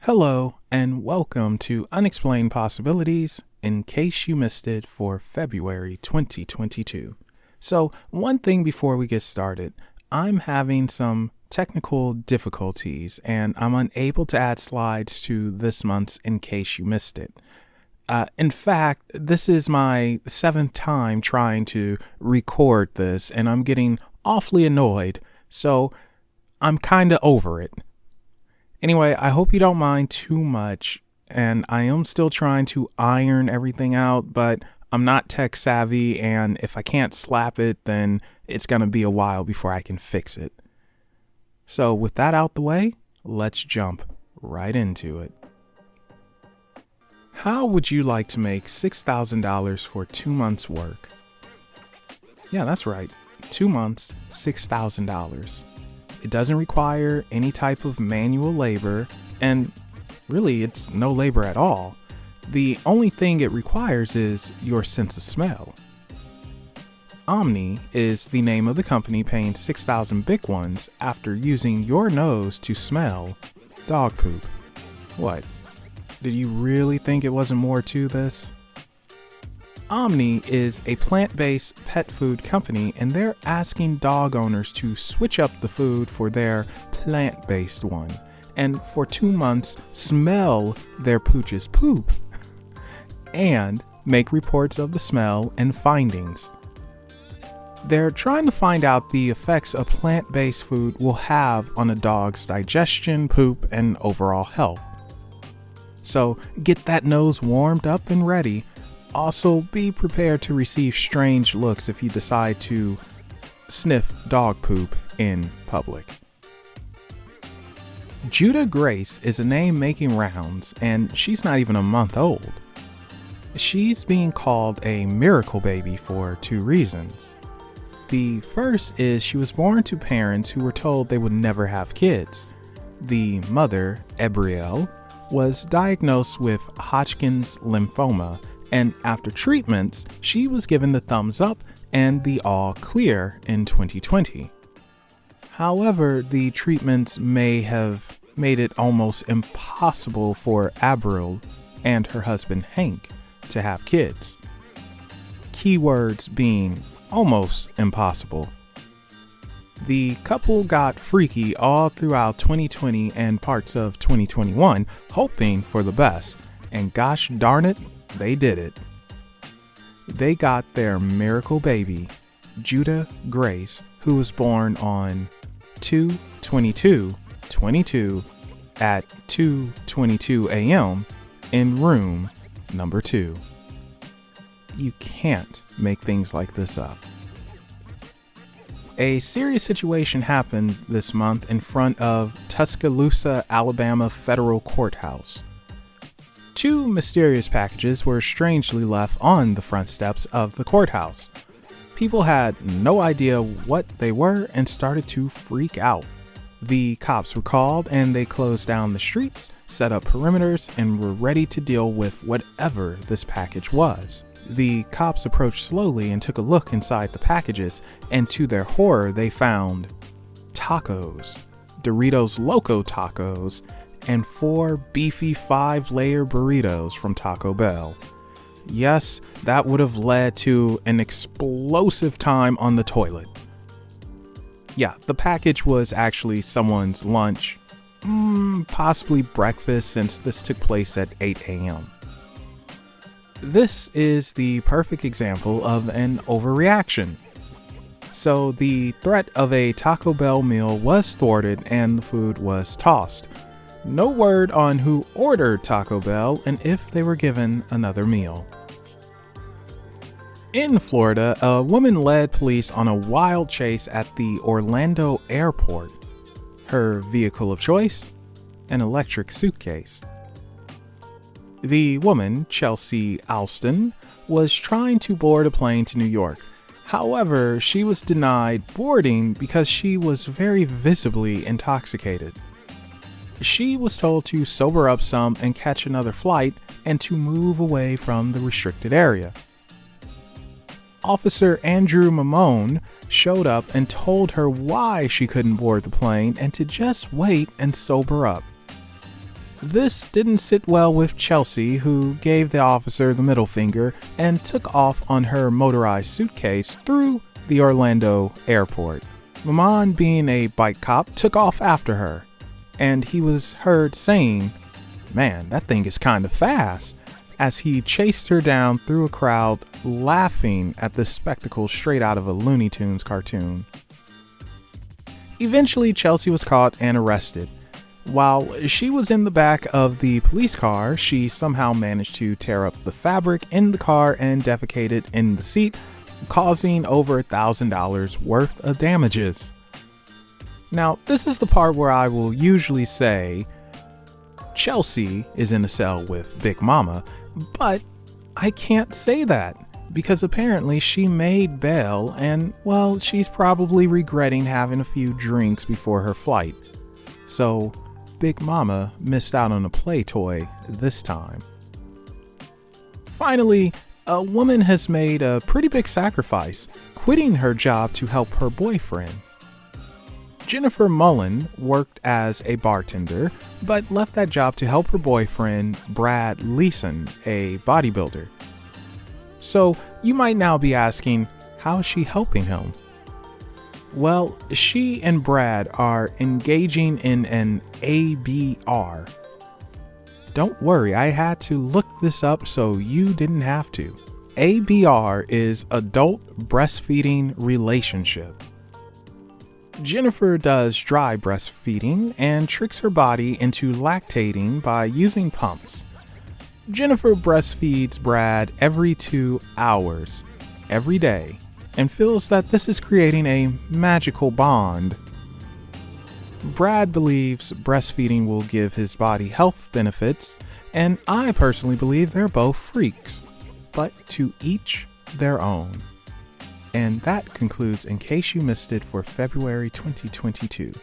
Hello, and welcome to Unexplained Possibilities, in case you missed it, for February 2022. So, one thing before we get started, I'm having some technical difficulties, and I'm unable to add slides to this month's In Case You Missed It. In fact, this is my 7th time trying to record this, and I'm getting awfully annoyed, so I'm kinda over it. Anyway, I hope you don't mind too much, and I am still trying to iron everything out, but I'm not tech savvy, and if I can't slap it, then it's gonna be a while before I can fix it. So with that out the way, let's jump right into it. How would you like to make $6,000 for 2 months' work? Yeah, that's right. 2 months, $6,000. It doesn't require any type of manual labor, and really it's no labor at all. The only thing it requires is your sense of smell. Omni is the name of the company paying 6,000 big ones after using your nose to smell dog poop. What? Did you really think it wasn't more to this? Omni is a plant-based pet food company, and they're asking dog owners to switch up the food for their plant-based one, and for 2 months smell their pooch's poop and make reports of the smell and findings. They're trying to find out the effects a plant-based food will have on a dog's digestion, poop, and overall health. So get that nose warmed up and ready. Also, be prepared to receive strange looks if you decide to sniff dog poop in public. Judah Grace is a name making rounds, and she's not even a month old. She's being called a miracle baby for 2 reasons. The first is she was born to parents who were told they would never have kids. The mother, Ebrielle, was diagnosed with Hodgkin's lymphoma, and after treatments, she was given the thumbs up and the all clear in 2020. However, the treatments may have made it almost impossible for Abrielle and her husband Hank to have kids. Keywords being almost impossible. The couple got freaky all throughout 2020 and parts of 2021, hoping for the best, and gosh darn it, they did it. They got their miracle baby, Judah Grace, who was born on 2/22/22 at 2:22 a.m. in room number 2. You can't make things like this up. A serious situation happened this month in front of Tuscaloosa, Alabama Federal Courthouse. 2 mysterious packages were strangely left on the front steps of the courthouse. People had no idea what they were and started to freak out. The cops were called and they closed down the streets, set up perimeters, and were ready to deal with whatever this package was. The cops approached slowly and took a look inside the packages, and to their horror they found tacos, Doritos Loco tacos, and 4 beefy 5-layer burritos from Taco Bell. Yes, that would have led to an explosive time on the toilet. Yeah, the package was actually someone's lunch, possibly breakfast, since this took place at 8 a.m. This is the perfect example of an overreaction. So the threat of a Taco Bell meal was thwarted and the food was tossed. No word on who ordered Taco Bell and if they were given another meal. In Florida, a woman led police on a wild chase at the Orlando airport. Her vehicle of choice? An electric suitcase. The woman, Chelsea Alston, was trying to board a plane to New York. However, she was denied boarding because she was very visibly intoxicated. She was told to sober up some and catch another flight and to move away from the restricted area. Officer Andrew Mamone showed up and told her why she couldn't board the plane and to just wait and sober up. This didn't sit well with Chelsea, who gave the officer the middle finger and took off on her motorized suitcase through the Orlando airport. Melvin, being a bike cop, took off after her, and he was heard saying, "Man, that thing is kind of fast," as he chased her down through a crowd, laughing at the spectacle straight out of a Looney Tunes cartoon. Eventually, Chelsea was caught and arrested. While she was in the back of the police car, she somehow managed to tear up the fabric in the car and defecated in the seat, causing over $1,000 worth of damages. Now, this is the part where I will usually say Chelsea is in a cell with Big Mama, but I can't say that because apparently she made bail and, well, she's probably regretting having a few drinks before her flight. So, Big Mama missed out on a play toy this time. Finally, a woman has made a pretty big sacrifice, quitting her job to help her boyfriend. Jennifer Mullen worked as a bartender, but left that job to help her boyfriend, Brad Leeson, a bodybuilder. So, you might now be asking, how is she helping him? Well, she and Brad are engaging in an ABR. Don't worry, I had to look this up so you didn't have to. ABR is Adult Breastfeeding Relationship. Jennifer does dry breastfeeding and tricks her body into lactating by using pumps. Jennifer breastfeeds Brad every 2 hours, every day, and feels that this is creating a magical bond. Brad believes breastfeeding will give his body health benefits, and I personally believe they're both freaks, but to each their own. And that concludes In Case You Missed It for February 2022.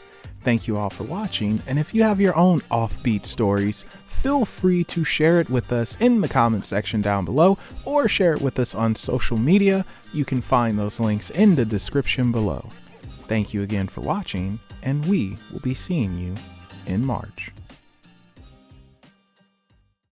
Thank you all for watching, and if you have your own offbeat stories, feel free to share it with us in the comment section down below, or share it with us on social media. You can find those links in the description below. Thank you again for watching, and we will be seeing you in March.